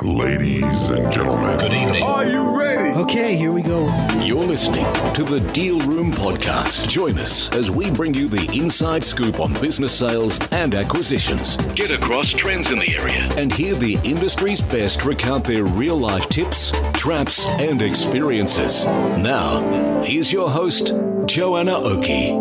Ladies and gentlemen, Good evening. Are you ready? Okay, here we go. You're listening to the Deal Room Podcast. Join us as we bring you the inside scoop on business sales and acquisitions. Get across trends in the area and hear the industry's best recount their real-life tips, traps, and experiences. Now, here's your host, Joanna Oakey.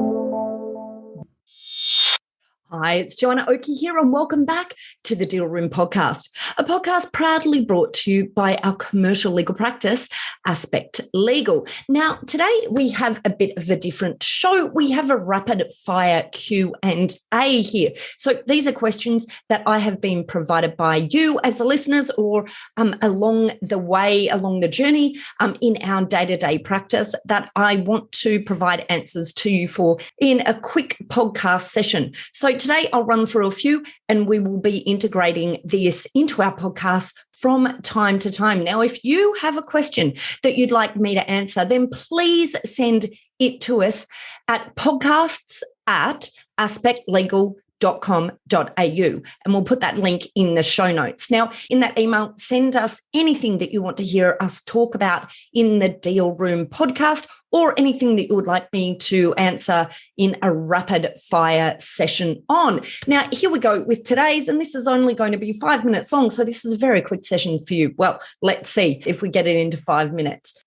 Hi, it's Joanna Oakey here, and welcome back to the Deal Room Podcast, a podcast proudly brought to you by our commercial legal practice, Aspect Legal. Now, today we have a bit of a different show. We have a rapid fire Q&A here. So these are questions that I have been provided by you as the listeners or along the journey in our day-to-day practice that I want to provide answers to you for in a quick podcast session. So today I'll run through a few and we will be integrating this into our podcast from time to time. Now, if you have a question that you'd like me to answer, then please send it to us at podcasts@aspectlegal.com.au, and we'll put that link in the show notes. Now, in that email, send us anything that you want to hear us talk about in the Deal Room Podcast, or anything that you would like me to answer in a rapid fire session on. Now, here we go with today's, and this is only going to be 5 minutes long, so this is a very quick session for you. Well, let's see if we get it into 5 minutes.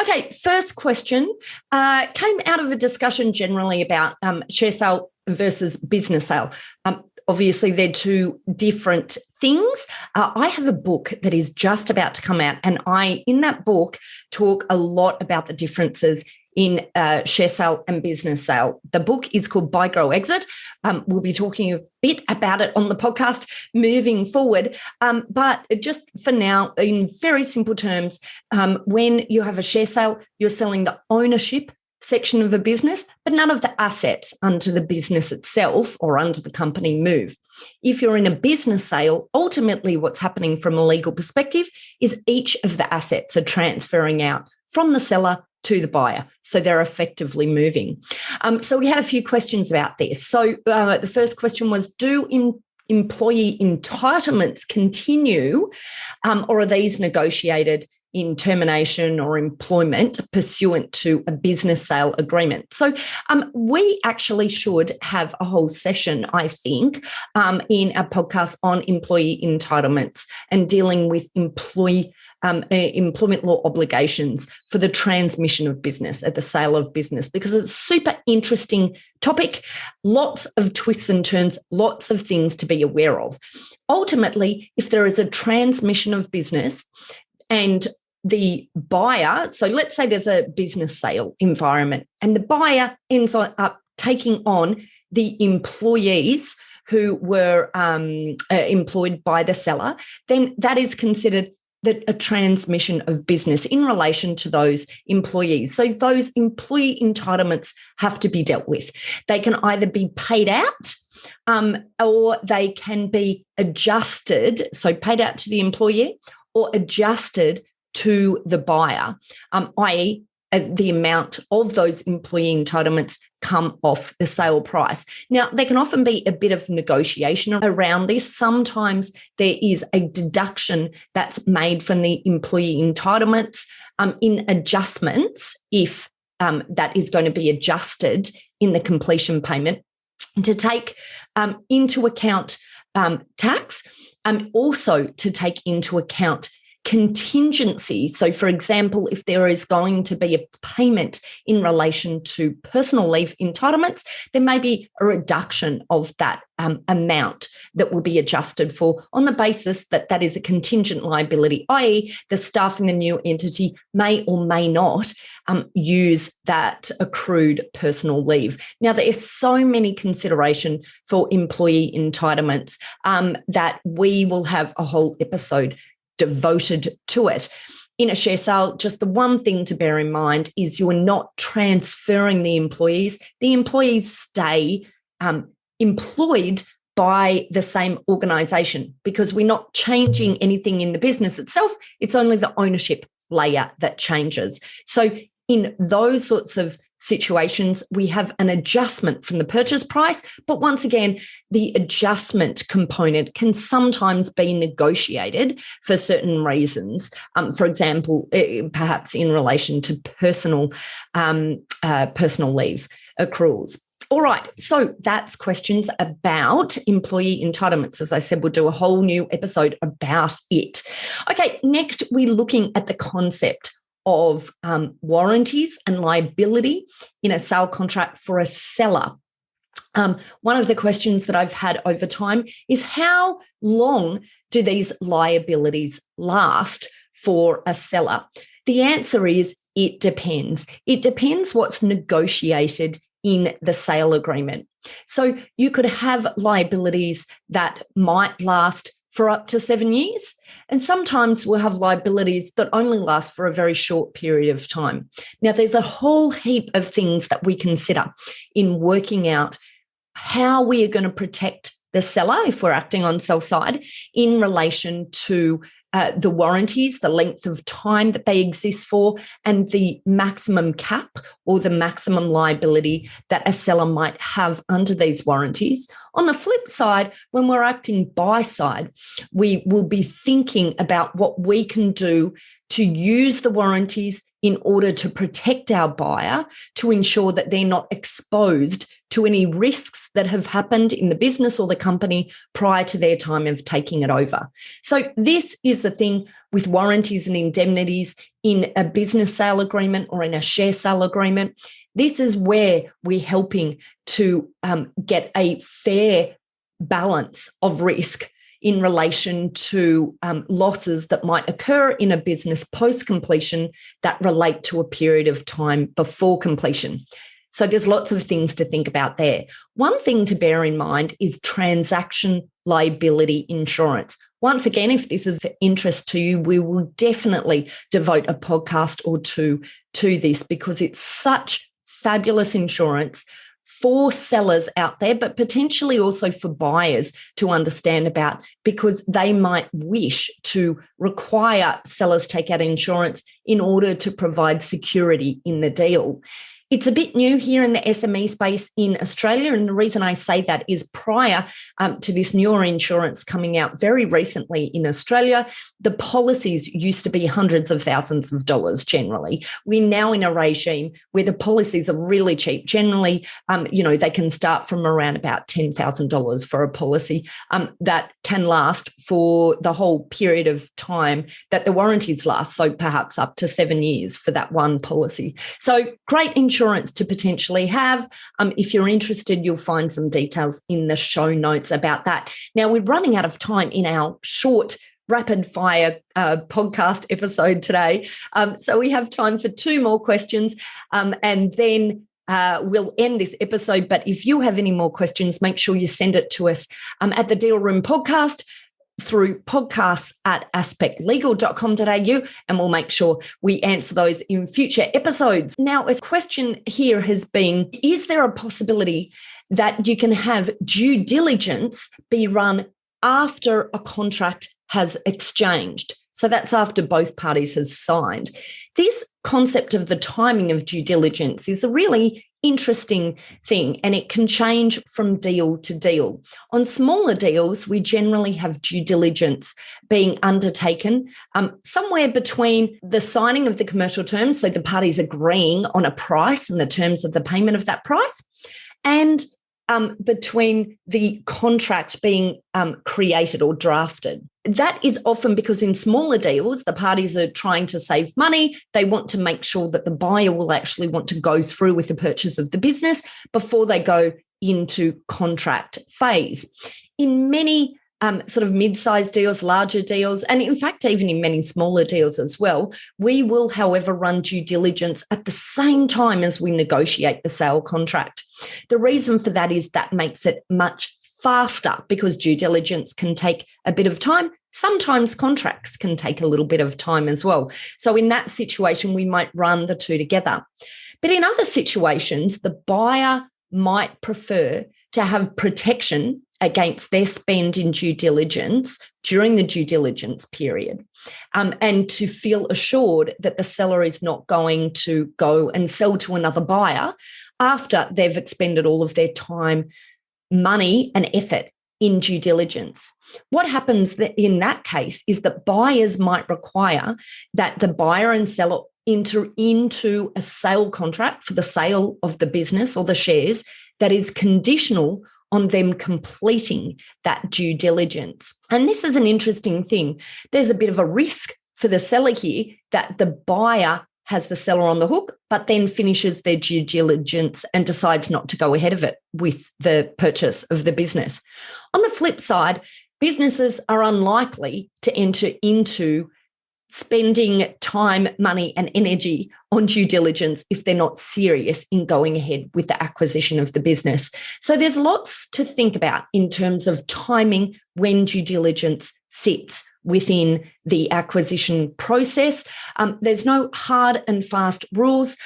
Okay, first question came out of a discussion generally about share sale versus business sale. Obviously, they're two different things. I have a book that is just about to come out, and in that book, talk a lot about the differences in share sale and business sale. The book is called Buy, Grow, Exit. We'll be talking a bit about it on the podcast moving forward. But just for now, in very simple terms, when you have a share sale, you're selling the ownership section of a business, but none of the assets under the business itself or under the company move. If you're in a business sale, ultimately what's happening from a legal perspective is each of the assets are transferring out from the seller to the buyer. So they're effectively moving. So we had a few questions about this. So the first question was, do employee entitlements continue or are these negotiated in termination or employment pursuant to a business sale agreement? So we actually should have a whole session, I think, in a podcast on employee entitlements and dealing with employment law obligations for the transmission of business at the sale of business, because it's a super interesting topic, lots of twists and turns, lots of things to be aware of. Ultimately, if there is a transmission of business and the buyer, so let's say there's a business sale environment and the buyer ends up taking on the employees who were employed by the seller, then that is considered a transmission of business in relation to those employees. So those employee entitlements have to be dealt with. They can either be paid out or they can be adjusted, so paid out to the employee or adjusted to the buyer, i.e. the amount of those employee entitlements come off the sale price. Now, there can often be a bit of negotiation around this. Sometimes there is a deduction that's made from the employee entitlements in adjustments if that is going to be adjusted in the completion payment to take into account tax and also to take into account contingency. So, for example, if there is going to be a payment in relation to personal leave entitlements, there may be a reduction of that amount that will be adjusted for on the basis that that is a contingent liability, i.e. the staff in the new entity may or may not use that accrued personal leave. Now, there is so many consideration for employee entitlements that we will have a whole episode devoted to it. In a share sale, just the one thing to bear in mind is you are not transferring the employees. The employees stay employed by the same organisation because we're not changing anything in the business itself. It's only the ownership layer that changes. So in those sorts of situations, we have an adjustment from the purchase price. But once again, the adjustment component can sometimes be negotiated for certain reasons. For example, perhaps in relation to personal leave accruals. All right, so that's questions about employee entitlements. As I said, we'll do a whole new episode about it. Okay, next we're looking at the concept of warranties and liability in a sale contract for a seller. One of the questions that I've had over time is how long do these liabilities last for a seller? The answer is it depends. It depends what's negotiated in the sale agreement. So you could have liabilities that might last for up to 7 years. And sometimes we'll have liabilities that only last for a very short period of time. Now, there's a whole heap of things that we consider in working out how we are going to protect the seller if we're acting on sell side in relation to the warranties, the length of time that they exist for, and the maximum cap or the maximum liability that a seller might have under these warranties. On the flip side, when we're acting buy side, we will be thinking about what we can do to use the warranties in order to protect our buyer, to ensure that they're not exposed to any risks that have happened in the business or the company prior to their time of taking it over. So this is the thing with warranties and indemnities in a business sale agreement or in a share sale agreement. This is where we're helping to get a fair balance of risk in relation to losses that might occur in a business post-completion that relate to a period of time before completion. So there's lots of things to think about there. One thing to bear in mind is transaction liability insurance. Once again, if this is of interest to you, we will definitely devote a podcast or two to this because it's such fabulous insurance for sellers out there, but potentially also for buyers to understand about, because they might wish to require sellers take out insurance in order to provide security in the deal. It's a bit new here in the SME space in Australia. And the reason I say that is prior to this newer insurance coming out very recently in Australia, the policies used to be hundreds of thousands of dollars generally. We're now in a regime where the policies are really cheap. Generally, they can start from around about $10,000 for a policy that can last for the whole period of time that the warranties last. So perhaps up to 7 years for that one policy. So great insurance to potentially have. If you're interested, you'll find some details in the show notes about that. Now, we're running out of time in our short rapid fire podcast episode today. So we have time for 2 more questions and then we'll end this episode. But if you have any more questions, make sure you send it to us at the Deal Room Podcast through podcasts@aspectlegal.com.au, and we'll make sure we answer those in future episodes. Now, a question here has been, is there a possibility that you can have due diligence be run after a contract has exchanged? So that's after both parties has signed. This concept of the timing of due diligence is a really interesting thing, and it can change from deal to deal. On smaller deals, we generally have due diligence being undertaken somewhere between the signing of the commercial terms, so the parties agreeing on a price and the terms of the payment of that price, and between the contract being created or drafted. That is often because in smaller deals, the parties are trying to save money. They want to make sure that the buyer will actually want to go through with the purchase of the business before they go into contract phase. In many sort of mid-sized deals, larger deals, and in fact, even in many smaller deals as well, we will, however, run due diligence at the same time as we negotiate the sale contract. The reason for that is that makes it much faster because due diligence can take a bit of time. Sometimes contracts can take a little bit of time as well. So in that situation, we might run the two together. But in other situations, the buyer might prefer to to have protection against their spend in due diligence during the due diligence period, and to feel assured that the seller is not going to go and sell to another buyer after they've expended all of their time, money, and effort in due diligence. What happens in that case is that buyers might require that the buyer and seller enter into a sale contract for the sale of the business or the shares that is conditional on them completing that due diligence. And this is an interesting thing. There's a bit of a risk for the seller here that the buyer has the seller on the hook, but then finishes their due diligence and decides not to go ahead of it with the purchase of the business. On the flip side, businesses are unlikely to enter into spending time, money, and energy on due diligence if they're not serious in going ahead with the acquisition of the business. So there's lots to think about in terms of timing when due diligence sits within the acquisition process. There's no hard and fast rules.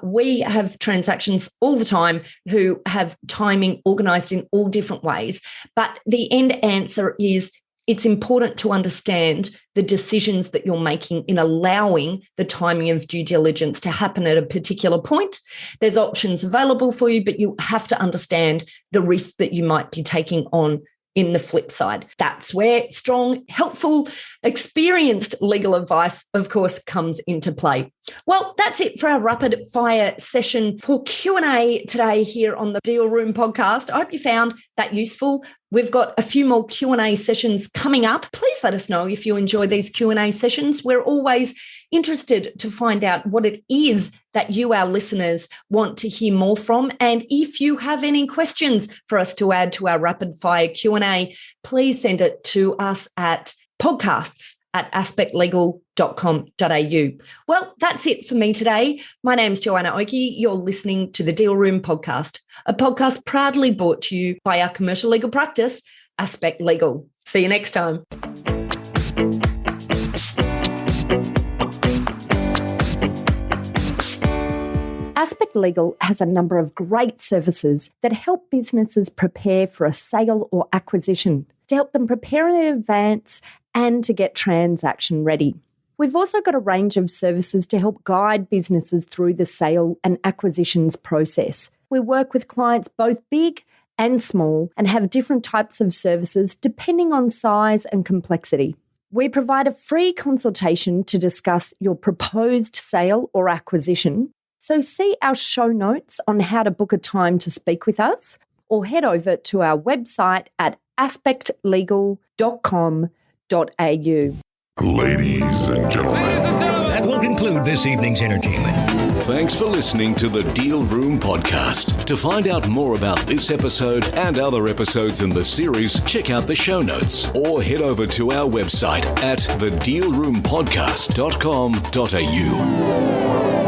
We have transactions all the time who have timing organised in all different ways. But the end answer is it's important to understand the decisions that you're making in allowing the timing of due diligence to happen at a particular point. There's options available for you, but you have to understand the risk that you might be taking on in the flip side. That's where strong, helpful, experienced legal advice, of course, comes into play. Well, that's it for our rapid fire session for Q&A today here on the Deal Room podcast. I hope you found that useful. We've got a few more Q&A sessions coming up. Please let us know if you enjoy these Q&A sessions. We're always interested to find out what it is that you, our listeners, want to hear more from. And if you have any questions for us to add to our rapid fire Q&A, please send it to us at podcasts@aspectlegal.com.au. Well, that's it for me today. My name's Joanna Oakey. You're listening to the Deal Room podcast, a podcast proudly brought to you by our commercial legal practice, Aspect Legal. See you next time. Aspect Legal has a number of great services that help businesses prepare for a sale or acquisition, to help them prepare in advance and to get transaction ready. We've also got a range of services to help guide businesses through the sale and acquisitions process. We work with clients both big and small and have different types of services depending on size and complexity. We provide a free consultation to discuss your proposed sale or acquisition. So see our show notes on how to book a time to speak with us, or head over to our website at aspectlegal.com.au. Ladies and gentlemen. That will conclude this evening's entertainment. Thanks for listening to the Deal Room podcast. To find out more about this episode and other episodes in the series, check out the show notes or head over to our website at thedealroompodcast.com.au.